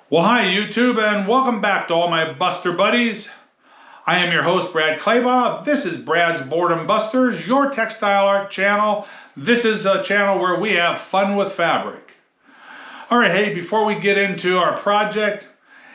Well, hi YouTube, and welcome back to all my Buster buddies. I am your host, Brad Claybaugh. This is Brad's Boredom Busters, your textile art channel. This is a channel where we have fun with fabric. All right, hey, before we get into our project,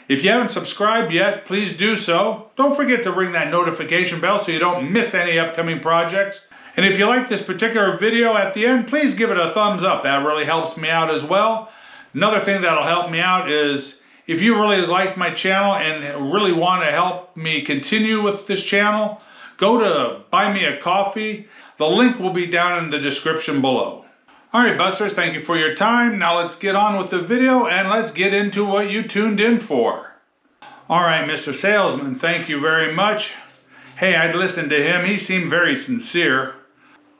if you haven't subscribed yet, please do so. Don't forget to ring that notification bell so you don't miss any upcoming projects. And if you like this particular video at the end, please give it a thumbs up. That really helps me out as well. Another thing that'll help me out is if you really like my channel and really want to help me continue with this channel, go to Buy Me a Coffee. The link will be down in the description below. All right, Busters, thank you for your time. Now let's get on with the video and let's get into what you tuned in for. All right, Mr. Salesman, thank you very much. Hey, I'd listened to him. He seemed very sincere.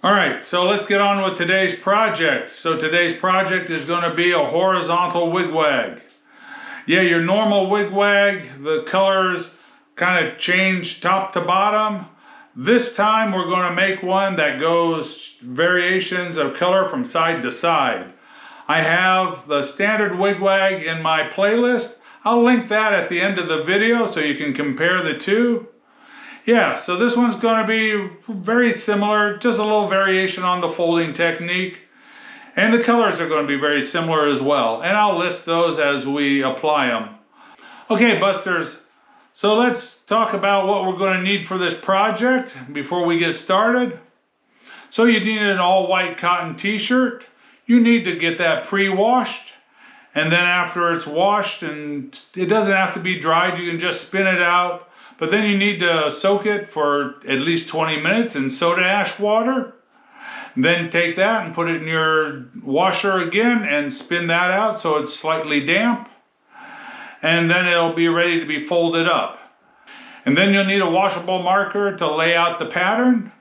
All right, so let's get on with today's project. So today's project is going to be a horizontal wig wag. Yeah, your normal wig wag, the colors kind of change top to bottom. This time we're going to make one that goes variations of color from side to side. I have the standard wig wag in my playlist. I'll link that at the end of the video so you can compare the two. Yeah, so this one's going to be very similar, just a little variation on the folding technique. And the colors are going to be very similar as well. And I'll list those as we apply them. Okay, Busters, so let's talk about what we're going to need for this project before we get started. So you need an all-white cotton t-shirt. You need to get that pre-washed. And then after it's washed, and it doesn't have to be dried, you can just spin it out. But then you need to soak it for at least 20 minutes in soda ash water. Then take that and put it in your washer again and spin that out so it's slightly damp. And then it'll be ready to be folded up. And then you'll need a washable marker to lay out the pattern.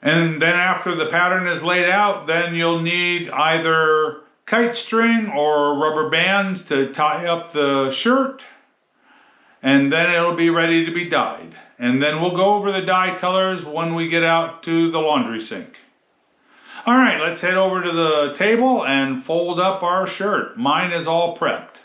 And then after the pattern is laid out, then you'll need either kite string or rubber bands to tie up the shirt. And then it'll be ready to be dyed. And then we'll go over the dye colors when we get out to the laundry sink. All right, let's head over to the table and fold up our shirt. Mine is all prepped.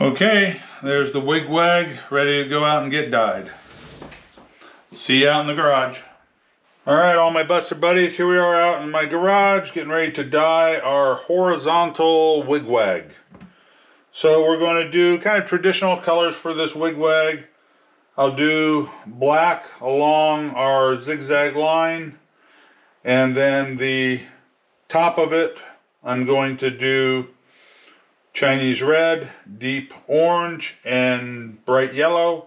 Okay, there's the wig wag ready to go out and get dyed. See you out in the garage. Alright, all my buster buddies, here we are out in my garage getting ready to dye our horizontal wig wag. So we're going to do kind of traditional colors for this wig wag. I'll do black along our zigzag line, and then the top of it I'm going to do Chinese red, deep orange, and bright yellow,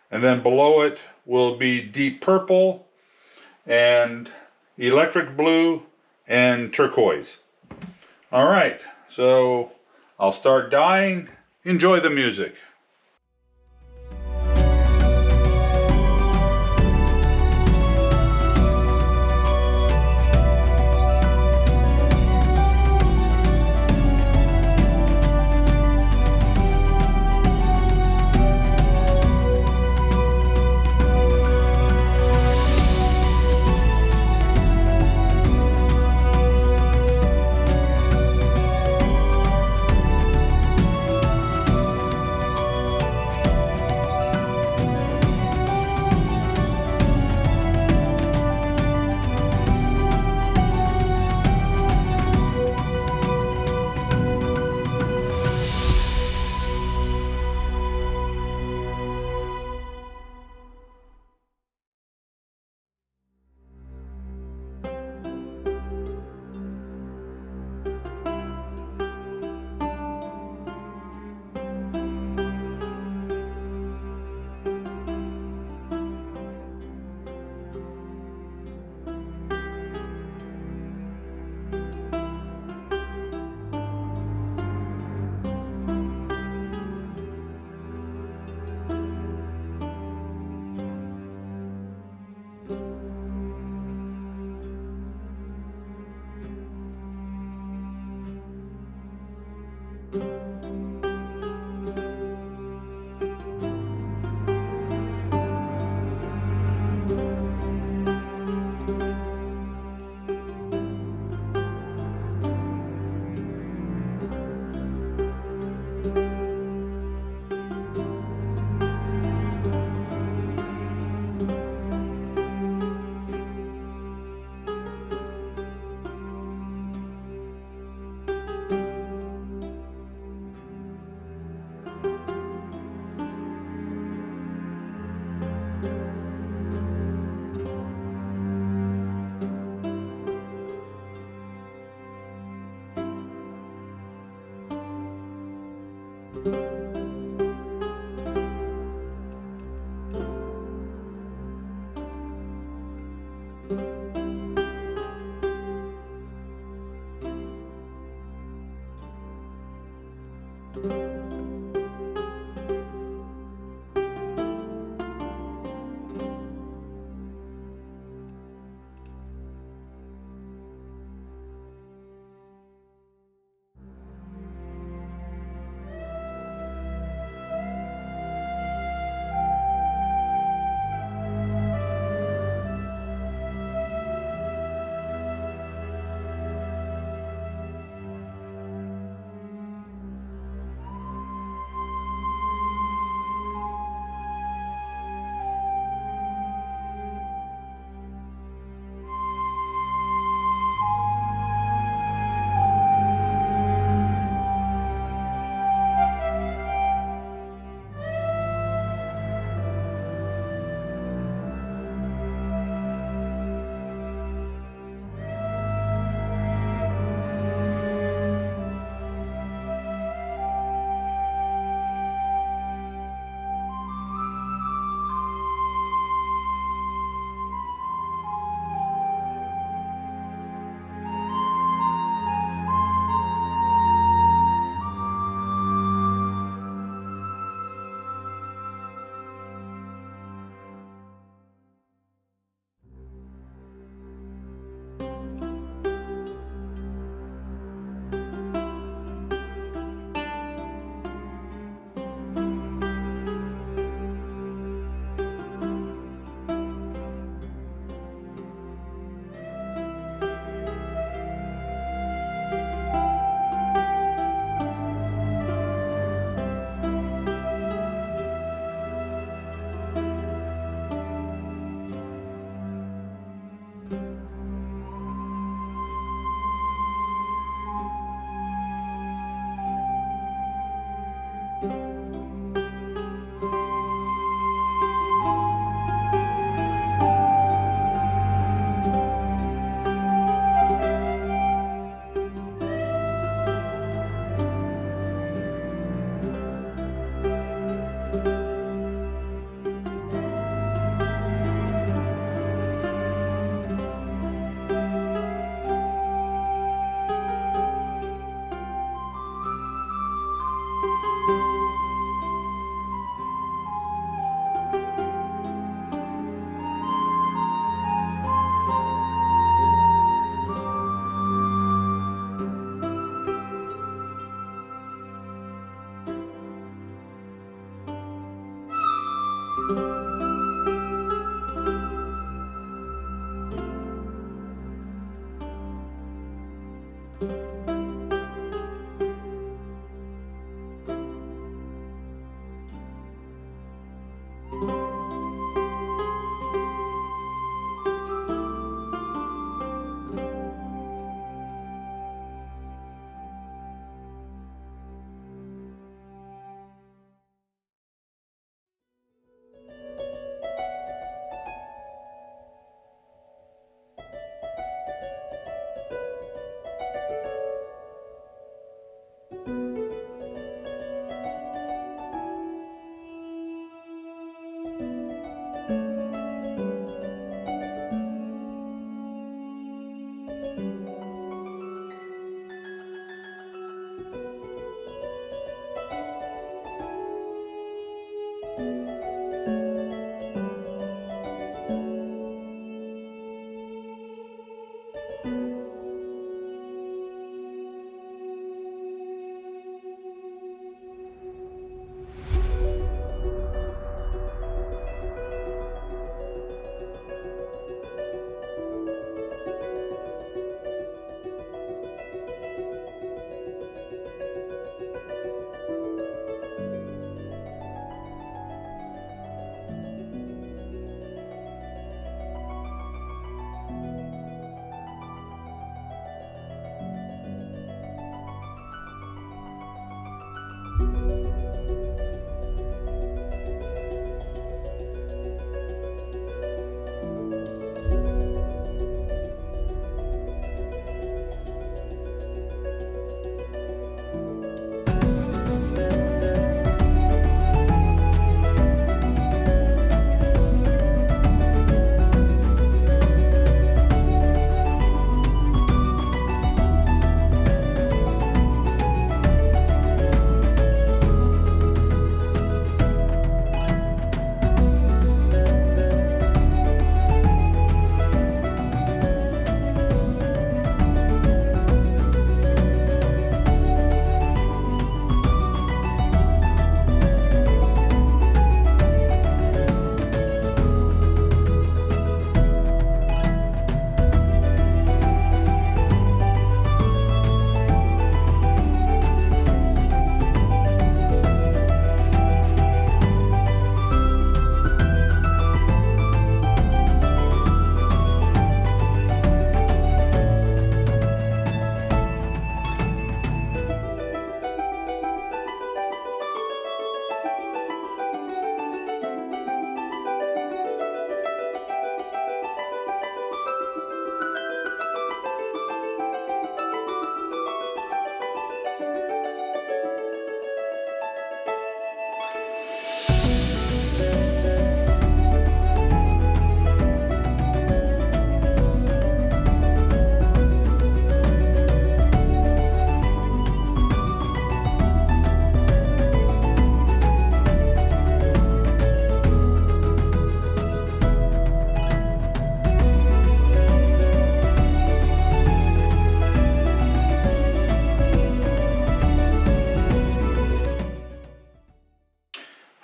and then below it will be deep purple and electric blue and turquoise. Alright, so I'll start dyeing. Enjoy the music.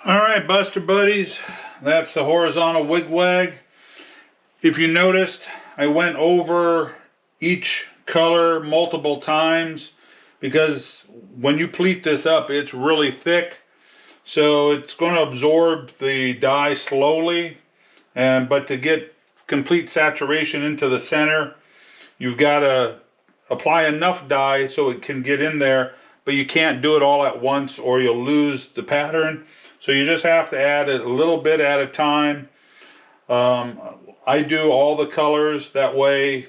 Alright, Buster Buddies, that's the Horizontal Wig Wag. If you noticed, I went over each color multiple times because when you pleat this up, it's really thick. So it's going to absorb the dye slowly, but to get complete saturation into the center, you've got to apply enough dye so it can get in there, but you can't do it all at once or you'll lose the pattern. So you just have to add it a little bit at a time. I do all the colors, that way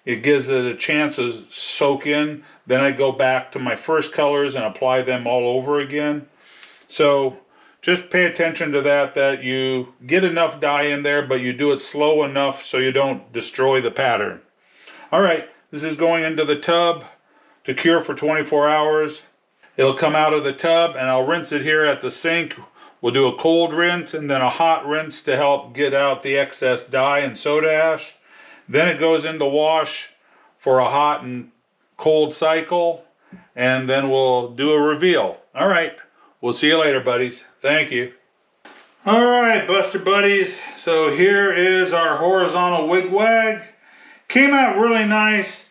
it gives it a chance to soak in. Then I go back to my first colors and apply them all over again. So just pay attention to that you get enough dye in there, but you do it slow enough so you don't destroy the pattern. Alright, this is going into the tub to cure for 24 hours. It'll come out of the tub and I'll rinse it here at the sink. We'll do a cold rinse and then a hot rinse to help get out the excess dye and soda ash. Then it goes in the wash for a hot and cold cycle, and then we'll do a reveal. Alright, we'll see you later, buddies. Thank you. All right, Buster Buddies. So here is our horizontal wig wag. Came out really nice.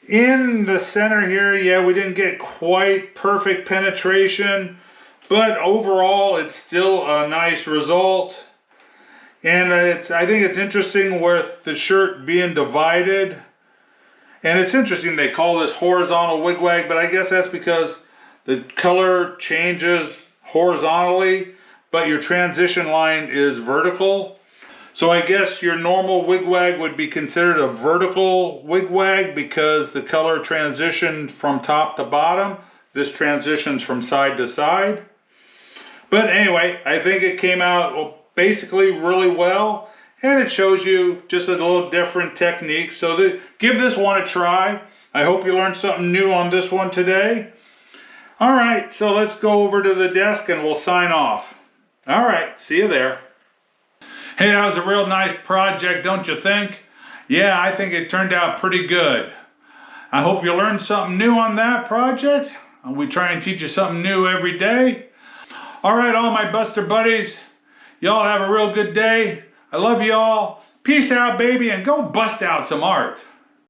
In the center here, yeah, we didn't get quite perfect penetration, but overall it's still a nice result. And I think it's interesting with the shirt being divided. And it's interesting they call this horizontal wig wag, but I guess that's because the color changes horizontally, but your transition line is vertical. So I guess your normal wig wag would be considered a vertical wig wag because the color transitioned from top to bottom. This transitions from side to side. But anyway, I think it came out basically really well, and it shows you just a little different technique. So give this one a try. I hope you learned something new on this one today. All right, so let's go over to the desk and we'll sign off. All right, see you there. Hey, that was a real nice project, don't you think? Yeah, I think it turned out pretty good. I hope you learned something new on that project. We try and teach you something new every day. All right, all my Buster buddies, y'all have a real good day. I love y'all. Peace out, baby, and go bust out some art.